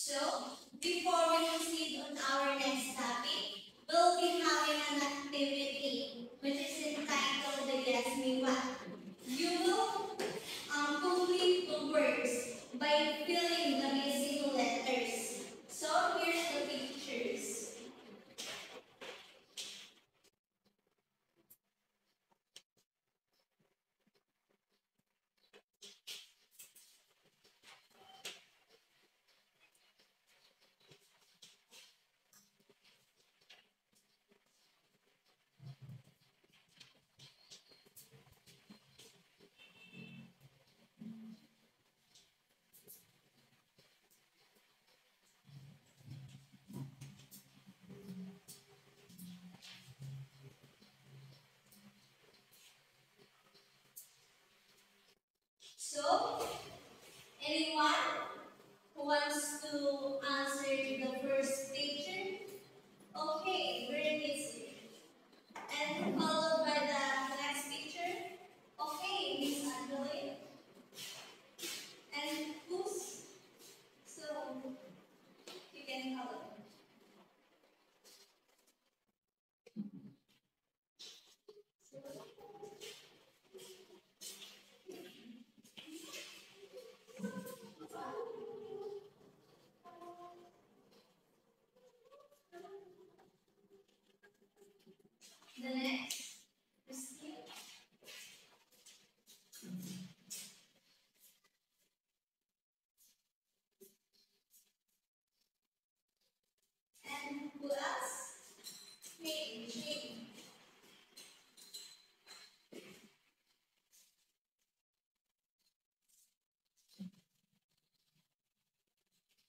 Before we proceed on our next topic, we'll be having an activity which is entitled the Guess Me What. You will complete the words by filling the missing letters. So here's the pictures. So, anyone who wants to answer the first picture? Okay, very easy. And followed by the next picture? Okay, Miss Angeline. And who's? So, you can follow. The next, Christine. And who else? Me, Jane.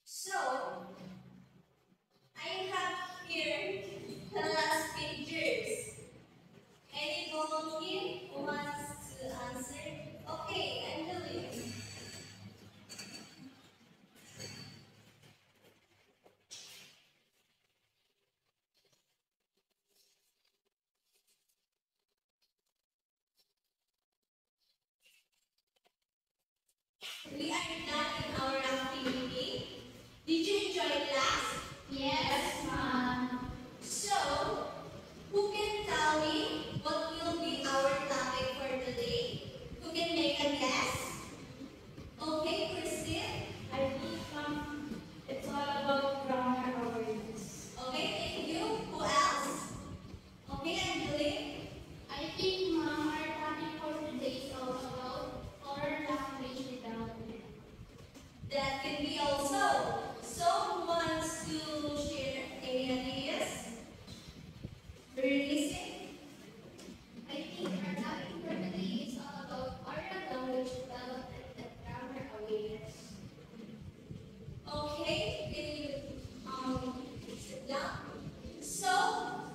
So, I have here the last pictures. Any volunteer who wants to answer? Okay, Angeline. We are done in our activity. Did you enjoy class? Yes, ma'am. So, who can tell me what will be our topic for today? Who can make a guess? Okay, Christine. I think it's all about grammar awareness. Okay, thank you. Who else? Okay, Angeline. I think our topic for today is all about foreign language development. That can be also. So, who wants to share any ideas? Releasing? I think our topic for today is all about foreign language development and grammar awareness. Okay, can you sit down? So,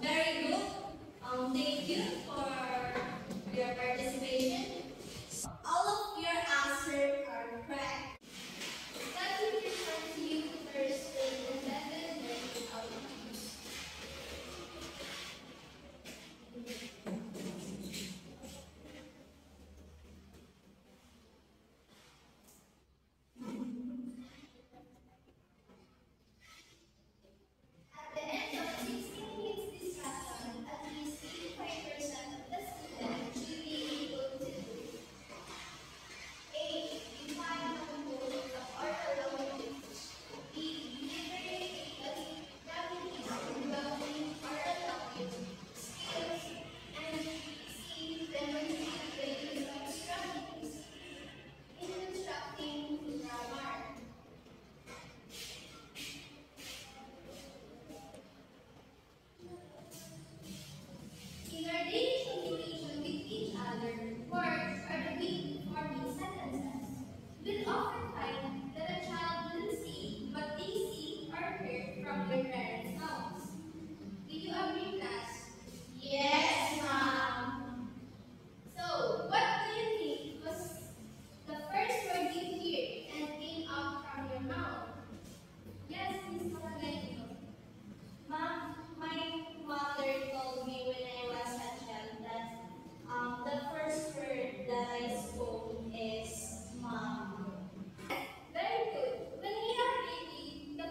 very good. Thank you for your participation. All of your answers are correct. Let me refer to you first the intended learning outcomes. At the end of 16 weeks discussion, at least 85% of the students should be able to do A. Define the components of oral language. B. Liberate practice developing oral language skills. And C. Demonstrate the use of strategies in constructing grammar. In our daily communication with each other, words are the key to forming sentences. We'll often find that a child will see what they see or hear from their parents' mouths. Do you agree, class? Yes, ma'am. So, what do you think was the first word you hear and came out from your mouth? Yes, Miss Magaling. Ma'am, my mother told me when I was a child that the first word that I spoke is mom. Very good. When we are reading, the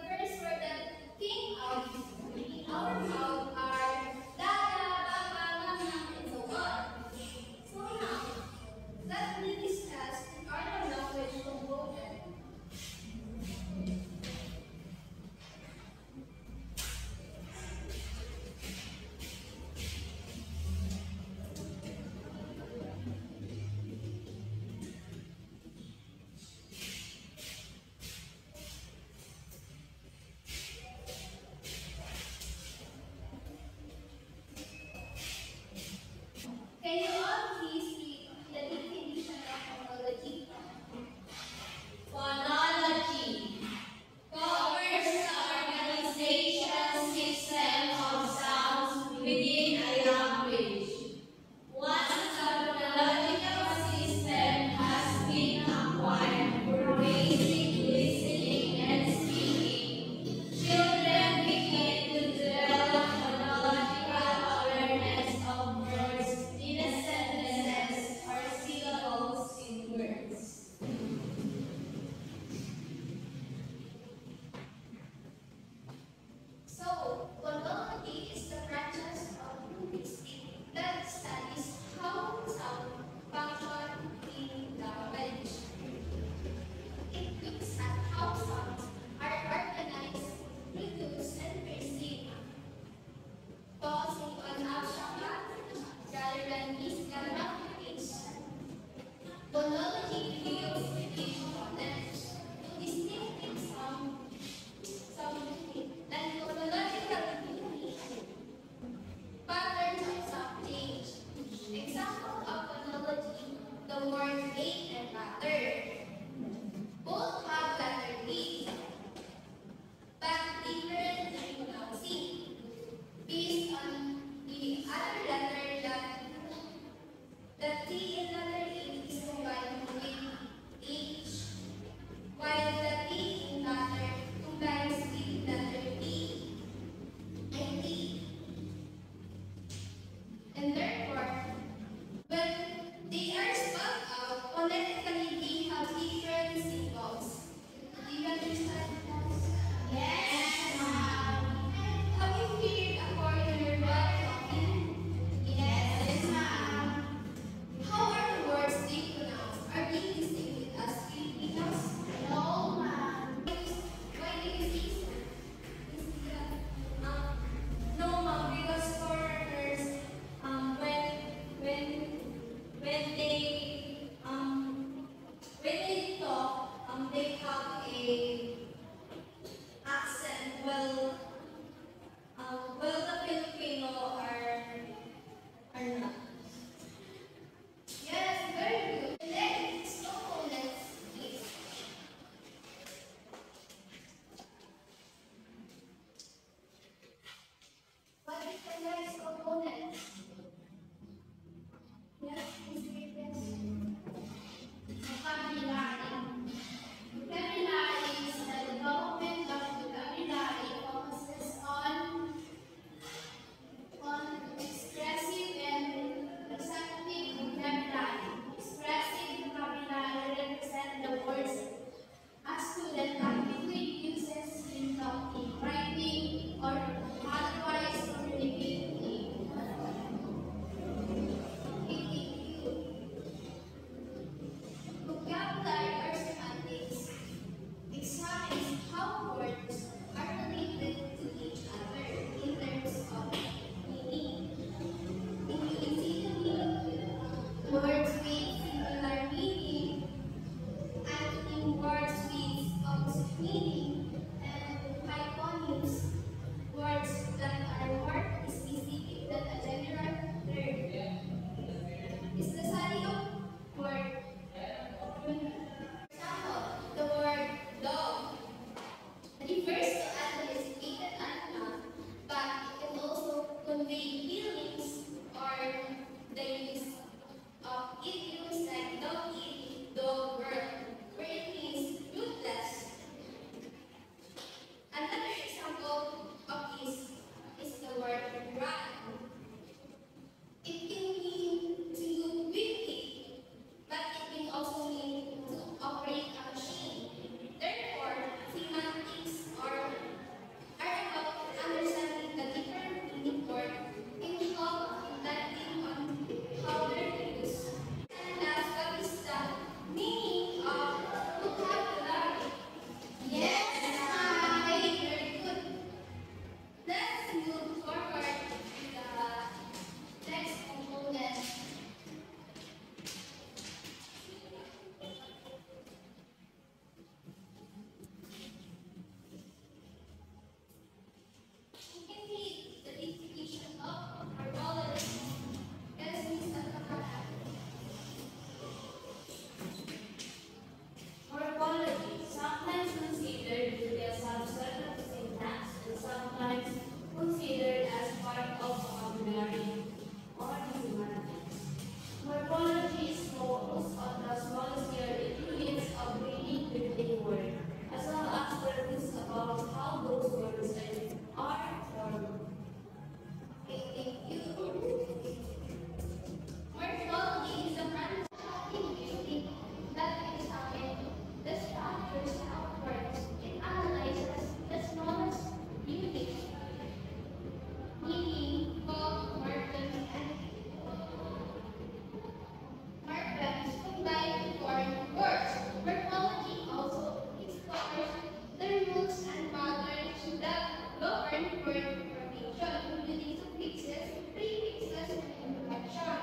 word information, including suffixes, prefixes, and introduction.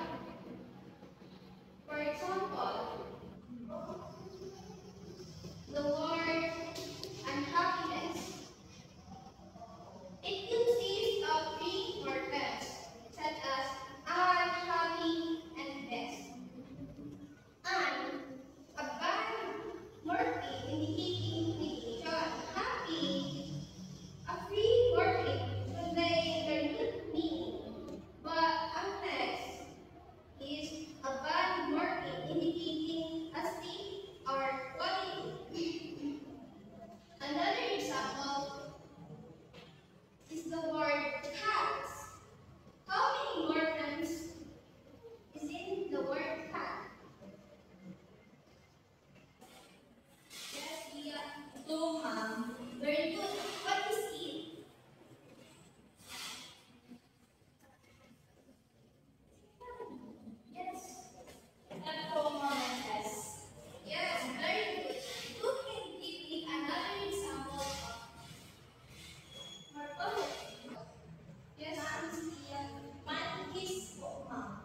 For example, the word unhappiness. It consists of three words, such as unhappy and best. Un, a bad morpheme indicating negation. Happy, a free morpheme conveying their root meaning. But unless is a bad morpheme indicating a state or quality. Another example is the word cats. How many morphemes is in the word cat? Yes, yeah. Two, ma'am. Very good. What is it? Yes. Epicomorphes. Yes, very good. Who can give me another example of morphology? Yes, Monkeys po, ma'am.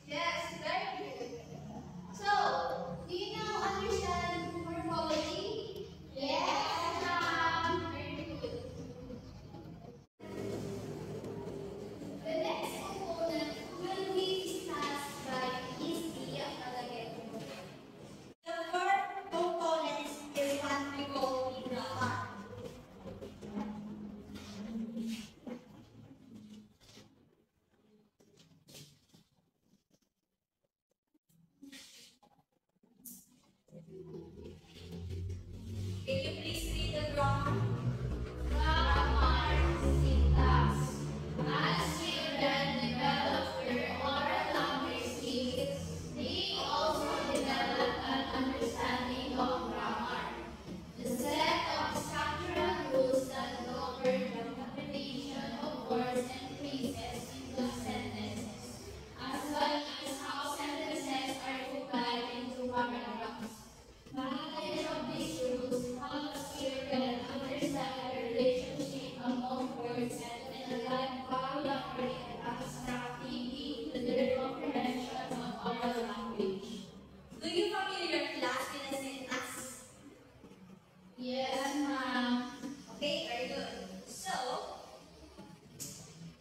yes, very good. So, do you now understand morphology? Yes, ma'am. Very good. The next component will be discussed by Ms. Tia Palagay. The first component is what we call the grammar. Can you please read the grammar? Grammar, syntax. As children develop their oral language skills, they also develop an understanding of grammar. The set of structural rules that govern the combination of words and phrases into sentences, as well as how sentences are divided into paragraphs. Knowledge of these rules helps children understand the relationship among words and apply vocabulary and abstract thinking to their comprehension of oral language. Do you familiar class with the syntax? Yes, ma'am. Okay, very good. So,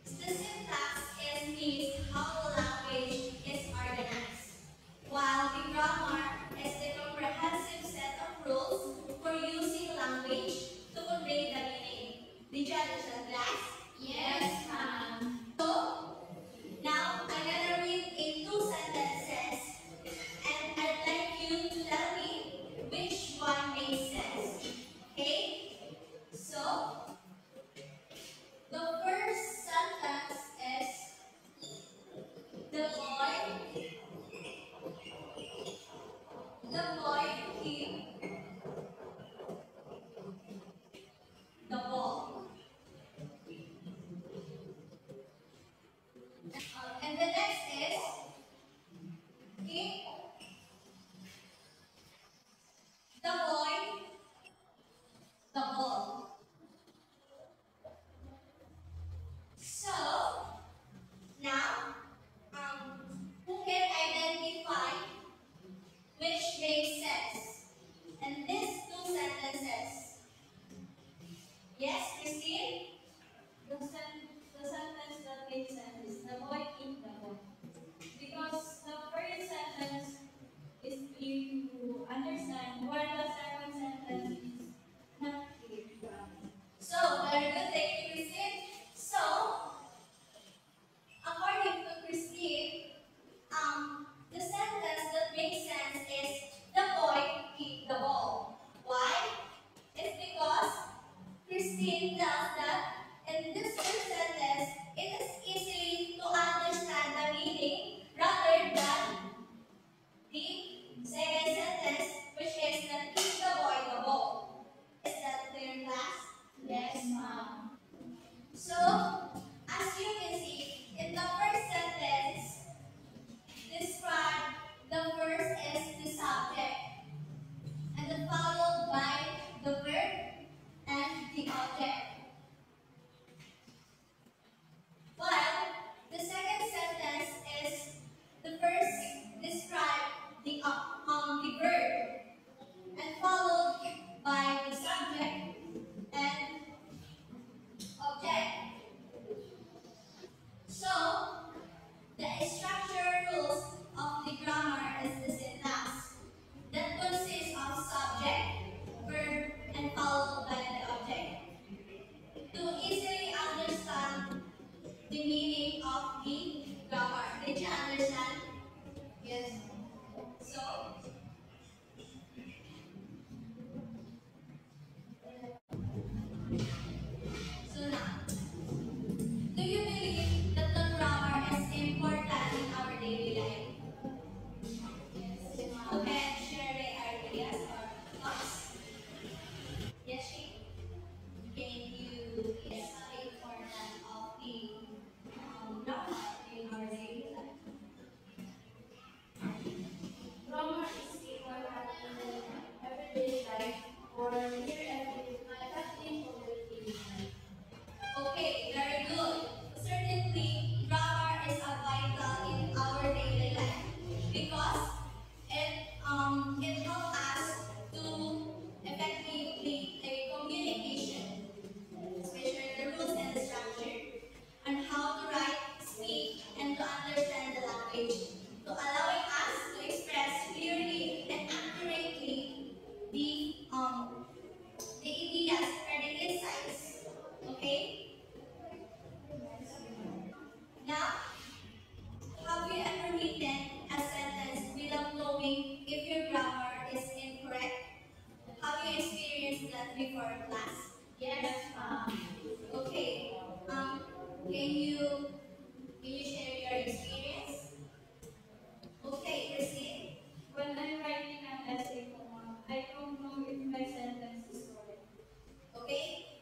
the syntax means how the language is organized, while the grammar is the comprehensive set of rules for using language to convey the meaning. Did you understand, class? Yes, ma'am. So, now I'm gonna read in two sentences, and I'd like you to tell me which one makes sense. Okay? So, the first sentence is the boy kicked the ball. And the next is kick the boy the ball. So now, who can identify which makes sense in these two sentences? Yes, Christine? The sentence that makes sense is the boy kicked the ball. Because the first sentence is you understand, while the second sentence is not clear. So, very good. Thank you, Christine. So, according to Christine, the sentence that makes sense is the boy kicked the ball. Why? It's because Christine tells that in this first sentence, it is easy to understand the meaning rather than the second sentence, which is the kick the boy the ball. Is that clear, class? Yes, ma'am. So, as you can see, in the first sentence, describe the first is the subject, and then followed by the verb and the object.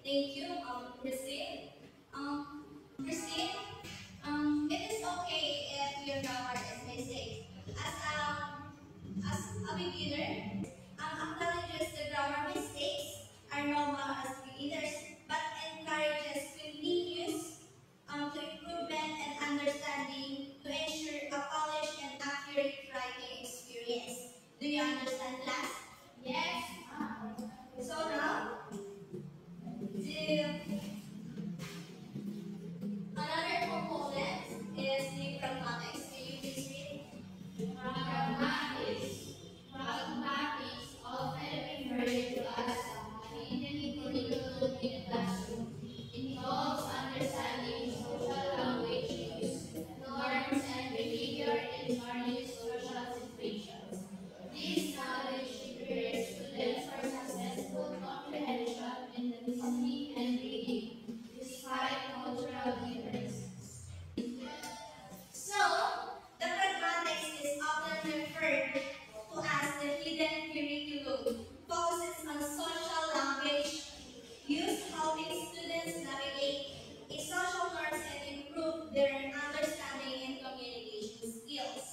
Thank you, Christine. Christine, it is okay if your grammar is mistake. As a beginner, acknowledges the grammar mistakes are normal as beginners, but encourages continuous to improvement and understanding to ensure a polished and accurate writing experience. Do you understand, class? Yes. So now, the another component is the pragmatics. Can you please read? Pragmatics. Pragmatics, often referred to as a hidden curriculum in the classroom, involves understanding social language use, norms, and behavior in various social situations. This knowledge prepares students for successful comprehension in the listening and reading, despite cultural differences. So, the pragmatics is often referred to as the hidden curriculum, focuses on social language use, helping students navigate a social norms and improve their understanding and communication skills.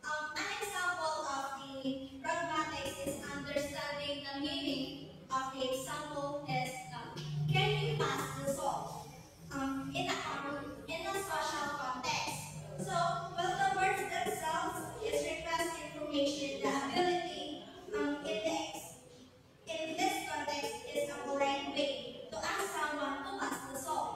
An example of the pragmatics is understanding the meaning of the example is can you pass the salt? In a social context. So, well, the words themselves is request information, the ability in this context is a polite way to ask someone to pass the salt.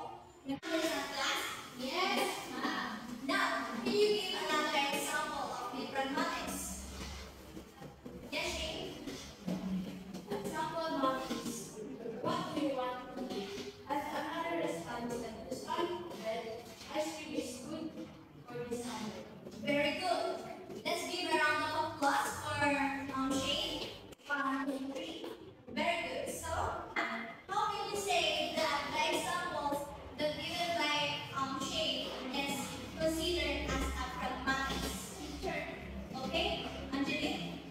Understand, class? Yes, ma'am. Now, can you give another example of the pragmatics? Yes, Shane? Example one is, what do you want to eat? As another response that the son said, ice cream is good for the summer. Very good. Let's give a round of applause for Shane. 1, 2, 3. Very good. So, how can you say that the examples that given by Shane is considered as a pragmatic teacher? Okay, Angelique?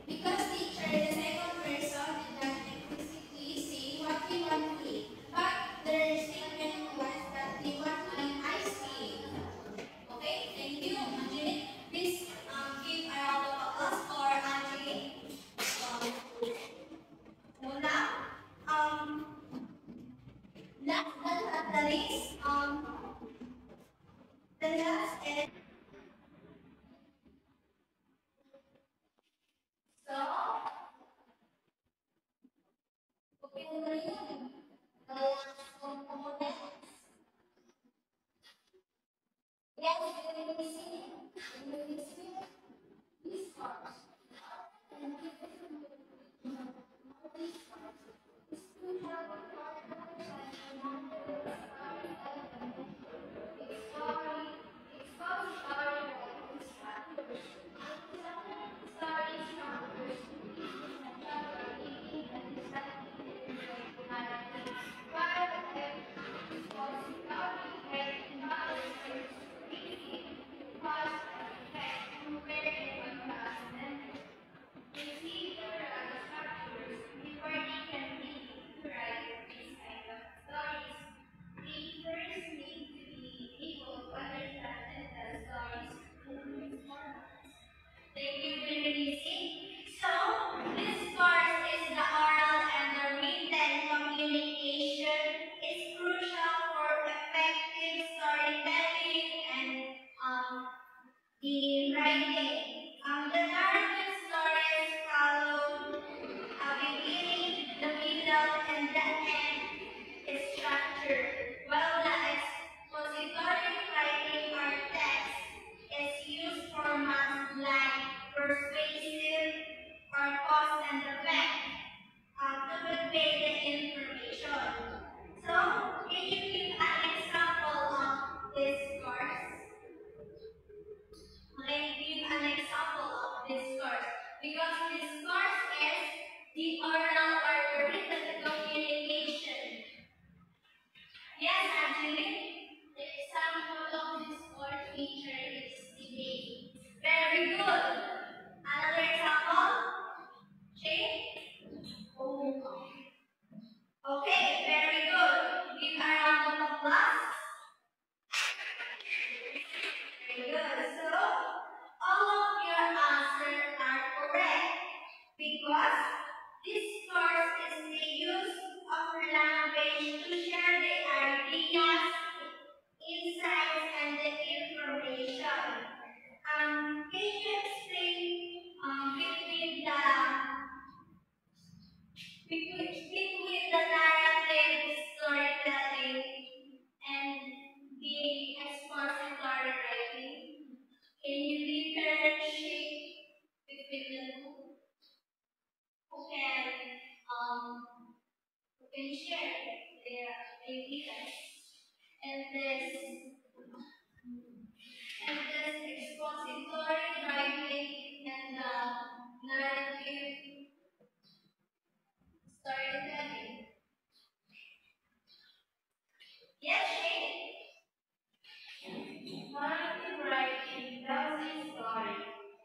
Because teacher, the second person did not explicitly say what they want to eat, but their statement was that they want to eat ice cream. Okay, thank you, Angelique. Please give a round of applause for Angelique. So now, last but not the least, the last is so. Okay, na yun. The last component. Yes, we will be seeing. We will be seeing these parts. And give it to you. These parts. It's to help you understand the numbers, story element, story, exposure, Okay, very good. Give a round of applause. Very good. So, all of your answers are correct because this course is the use of language to share the ideas, insights, and the information. Can you explain between the narrative storytelling and the expository writing? Can you differentiate between the two? Who can um who can share their ideas and this expository writing and the narrative storytelling? Yes, Shane? Narrative writing tells a story,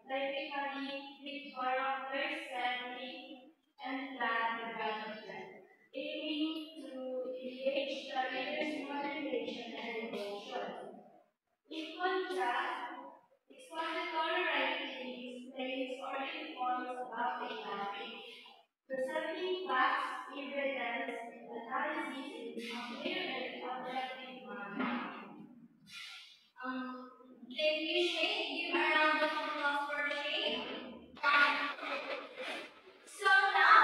typically with characters, setting, and plot development, aiming to engage the reader's imagination and emotion. In contrast, expository writing explains or informs about a topic, presenting facts, evidence, and analysis in a clear and objective manner. Thank you, Shane. Give a round of applause for Shane. So now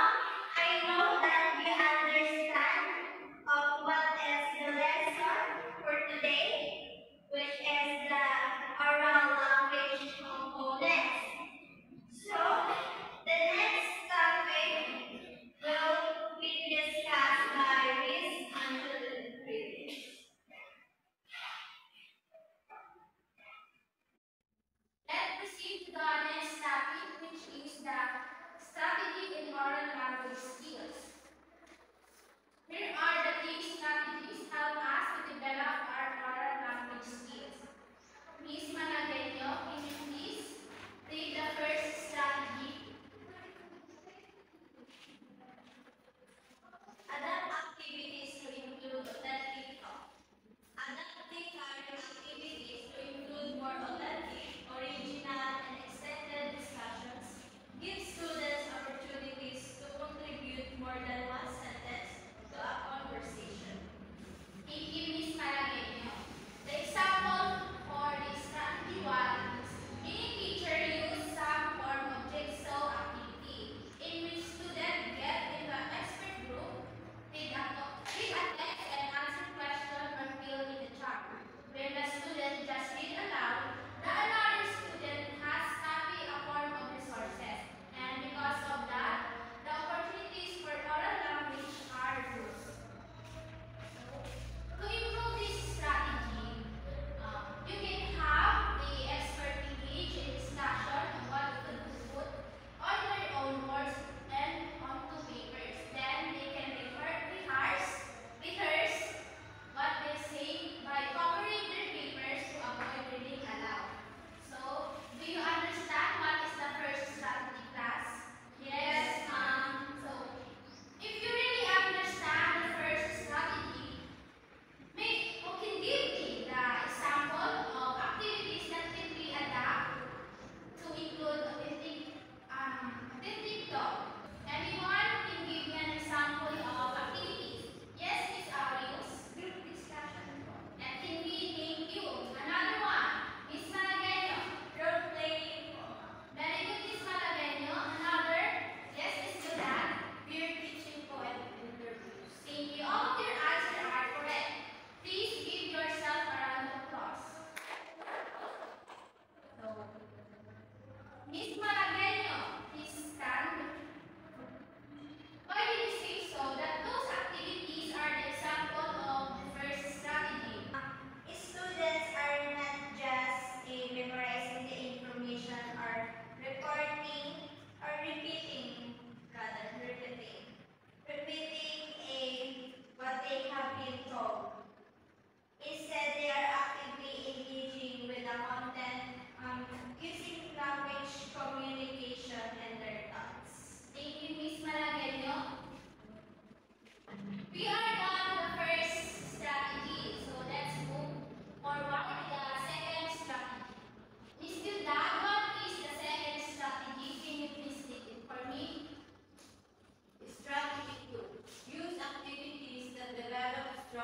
I know that you understand what is the lesson for today, which is the oral language components. So the next topic will be discussed by Miss Angeline.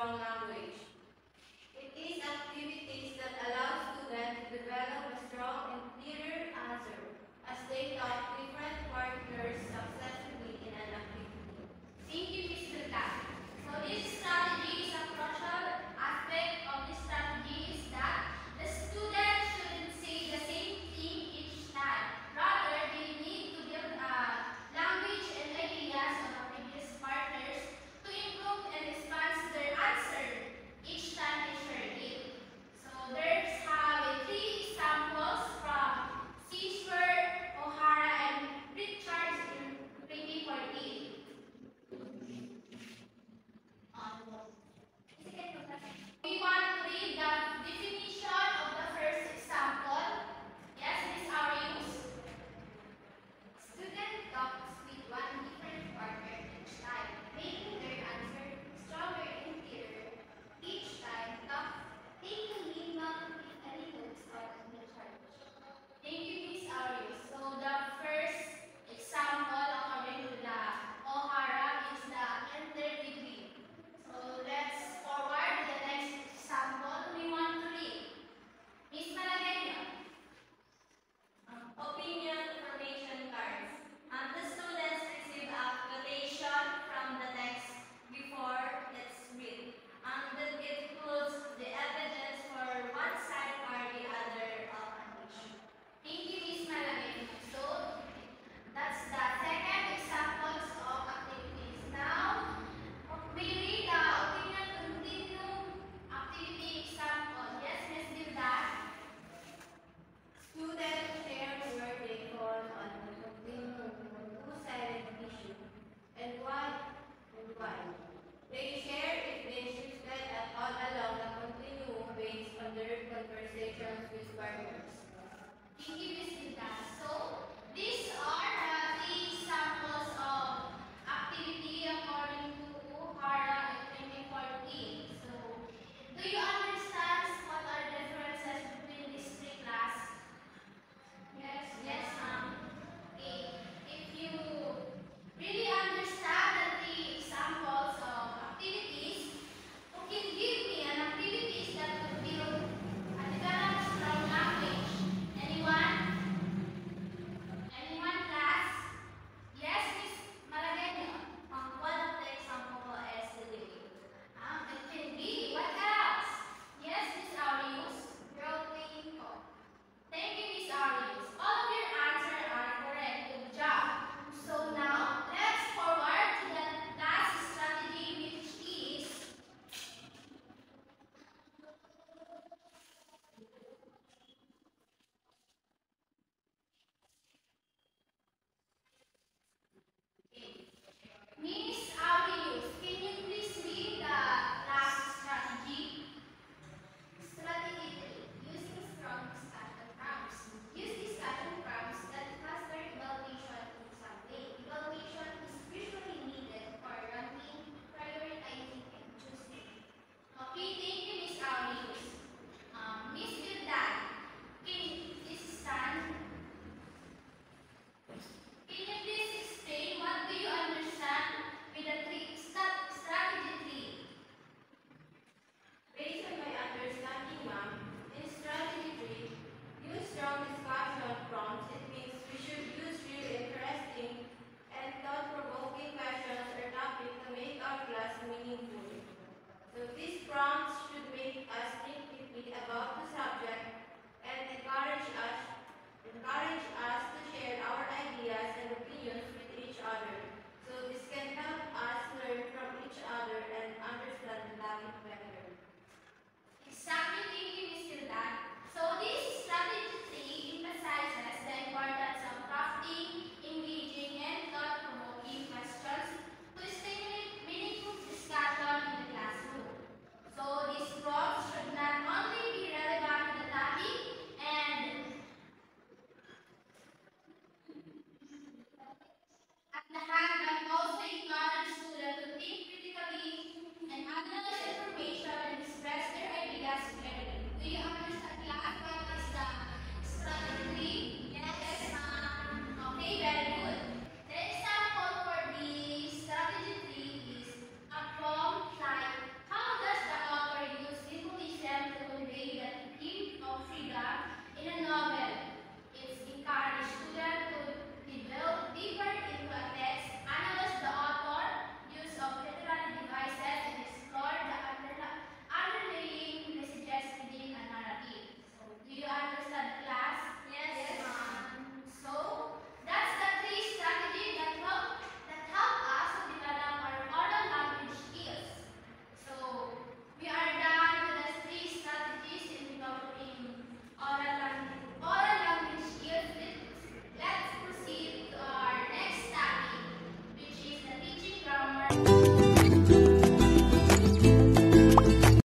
wrong language.